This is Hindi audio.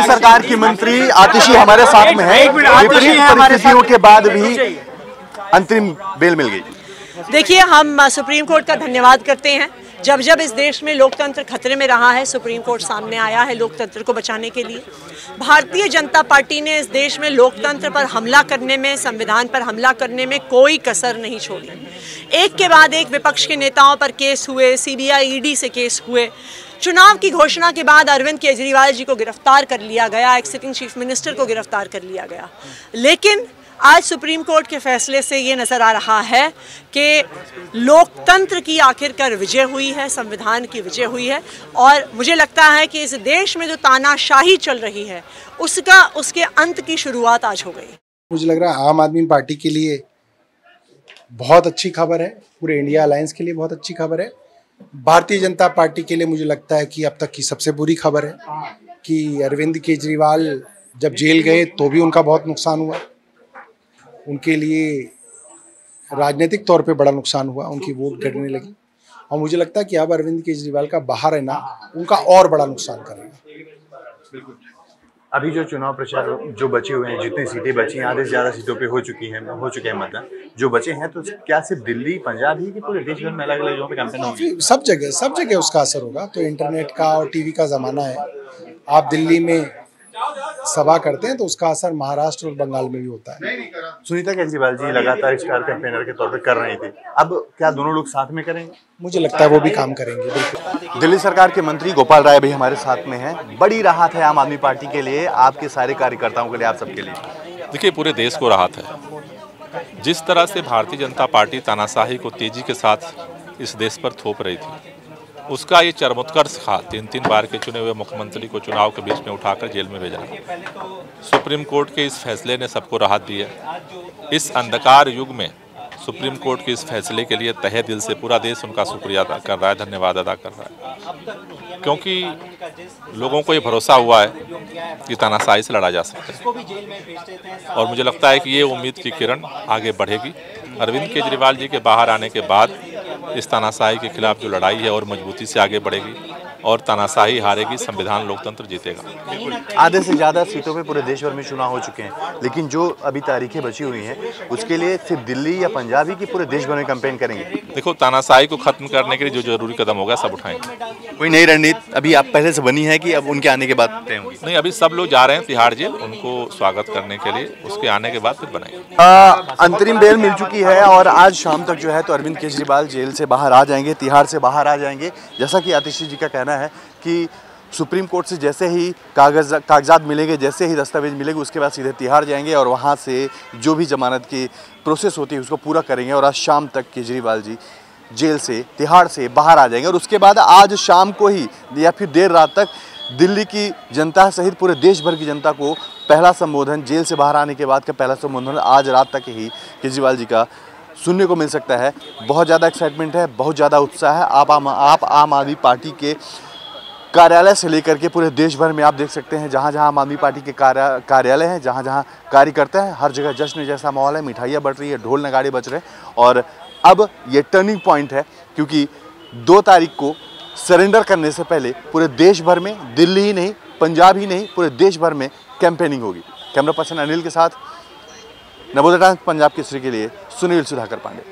सरकार की मंत्री आतिशी हमारे साथ में है। विपरीत परिस्थितियों के बाद भी अंतरिम बेल मिल गई। देखिए, हम सुप्रीम कोर्ट का धन्यवाद करते हैं। जब जब इस देश में लोकतंत्र खतरे में रहा है, सुप्रीम कोर्ट सामने आया है लोकतंत्र को बचाने के लिए। भारतीय जनता पार्टी ने इस देश में लोकतंत्र पर हमला करने में, संविधान पर हमला करने में कोई कसर नहीं छोड़ी। एक के बाद एक विपक्ष के नेताओं पर केस हुए, सीबीआई ईडी से केस हुए। चुनाव की घोषणा के बाद अरविंद केजरीवाल जी को गिरफ्तार कर लिया गया, एक सिटिंग चीफ मिनिस्टर को गिरफ्तार कर लिया गया। लेकिन आज सुप्रीम कोर्ट के फैसले से ये नज़र आ रहा है कि लोकतंत्र की आखिरकार विजय हुई है, संविधान की विजय हुई है। और मुझे लगता है कि इस देश में जो तानाशाही चल रही है उसके अंत की शुरुआत आज हो गई। मुझे लग रहा है आम आदमी पार्टी के लिए बहुत अच्छी खबर है, पूरे इंडिया अलायंस के लिए बहुत अच्छी खबर है। भारतीय जनता पार्टी के लिए मुझे लगता है कि अब तक की सबसे बुरी खबर है कि अरविंद केजरीवाल जब जेल गए तो भी उनका बहुत नुकसान हुआ। उनके लिए राजनीतिक तौर पे बड़ा नुकसान हुआ, उनकी वोट गिरने लगी। और मुझे लगता है कि अब अरविंद केजरीवाल का बाहर है ना, उनका और बड़ा नुकसान करेगा। अभी जो चुनाव प्रचार जो बचे हुए हैं, जितनी सीटें बची हैं, आधे से ज्यादा सीटों पे हो चुके हैं मतदान जो बचे हैं, तो क्या सिर्फ दिल्ली, पंजाब ही कि पूरे देश भर में अलग अलग जगहों पे कैंपेन होगी? सब जगह उसका असर होगा। तो इंटरनेट का और टीवी का जमाना है। आप दिल्ली में सभा करते हैं तो उसका असर महाराष्ट्र और बंगाल में भी होता है। सुनीता केजरीवाल जी लगातार स्टार कैंपेनर के तौर पे कर रहे थे, अब क्या दोनों लोग साथ में करेंगे? मुझे लगता है वो भी काम करेंगे, बिल्कुल। दिल्ली सरकार के मंत्री गोपाल राय भी हमारे साथ में हैं। बड़ी राहत है आम आदमी पार्टी के लिए, आपके सारे कार्यकर्ताओं के लिए, आप सबके लिए। देखिए, पूरे देश को राहत है। जिस तरह से भारतीय जनता पार्टी तानाशाही को तेजी के साथ इस देश पर थोप रही थी, उसका ये चरमोत्कर्ष था। 3 बार के चुने हुए मुख्यमंत्री को चुनाव के बीच में उठाकर जेल में भेजा। सुप्रीम कोर्ट के इस फैसले ने सबको राहत दी है। इस अंधकार युग में सुप्रीम कोर्ट के इस फैसले के लिए तहे दिल से पूरा देश उनका शुक्रिया अदा कर रहा है, धन्यवाद अदा कर रहा है, क्योंकि लोगों को ये भरोसा हुआ है कि तानाशाही से लड़ा जा सकता है। और मुझे लगता है कि ये उम्मीद की किरण आगे बढ़ेगी। अरविंद केजरीवाल जी के बाहर आने के बाद इस तानाशाही के खिलाफ जो लड़ाई है और मजबूती से आगे बढ़ेगी और तानाशाही हारेगी, संविधान लोकतंत्र जीतेगा। आधे से ज़्यादा सीटों पे पूरे देश भर में चुनाव हो चुके हैं, लेकिन जो अभी तारीखें बची हुई हैं उसके लिए सिर्फ दिल्ली या पंजाब ही की पूरे देश भर में कैंपेन करेंगे? देखो, तानाशाही को खत्म करने के लिए जो जरूरी कदम होगा सब उठाएंगे। कोई नई रणनीति अभी आप पहले से बनी है कि अब उनके आने के बाद तय होगी? नहीं, अभी सब लोग जा रहे हैं तिहाड़ जेल, उनको स्वागत करने के लिए। उसके आने के बाद फिर बनाएंगे। अंतरिम बेल मिल चुकी है और आज शाम तक जो है तो अरविंद केजरीवाल जेल से बाहर आ जाएंगे, तिहाड़ से बाहर आ जाएंगे। जैसा कि आतिशी जी का कहना है कि सुप्रीम कोर्ट से जैसे ही कागजात मिलेंगे, जैसे ही दस्तावेज मिलेंगे, उसके बाद सीधे तिहाड़ जाएंगे और वहाँ से जो भी जमानत की प्रोसेस होती है उसको पूरा करेंगे। और आज शाम तक केजरीवाल जी जेल से, तिहाड़ से बाहर आ जाएंगे। और उसके बाद आज शाम को ही या फिर देर रात तक दिल्ली की जनता सहित पूरे देश भर की जनता को पहला संबोधन, जेल से बाहर आने के बाद का पहला संबोधन आज रात तक ही केजरीवाल जी का सुनने को मिल सकता है। बहुत ज़्यादा एक्साइटमेंट है, बहुत ज़्यादा उत्साह है। आप आम आदमी पार्टी के कार्यालय से लेकर के पूरे देश भर में आप देख सकते हैं, जहाँ जहाँ आम आदमी पार्टी के कार्यालय हैं, जहाँ जहाँ कार्यकर्ता हैं, हर जगह जश्न जैसा माहौल है। मिठाइयाँ बट रही है, ढोल नगाड़े बज रहे हैं। और अब ये टर्निंग पॉइंट है, क्योंकि 2 तारीख को सरेंडर करने से पहले पूरे देश भर में, दिल्ली ही नहीं, पंजाब ही नहीं, पूरे देश भर में कैंपेनिंग होगी। कैमरा पर्सन अनिल के साथ नवोदय टाइम्स पंजाब केसरी के लिए सुनील सुधाकर पांडे।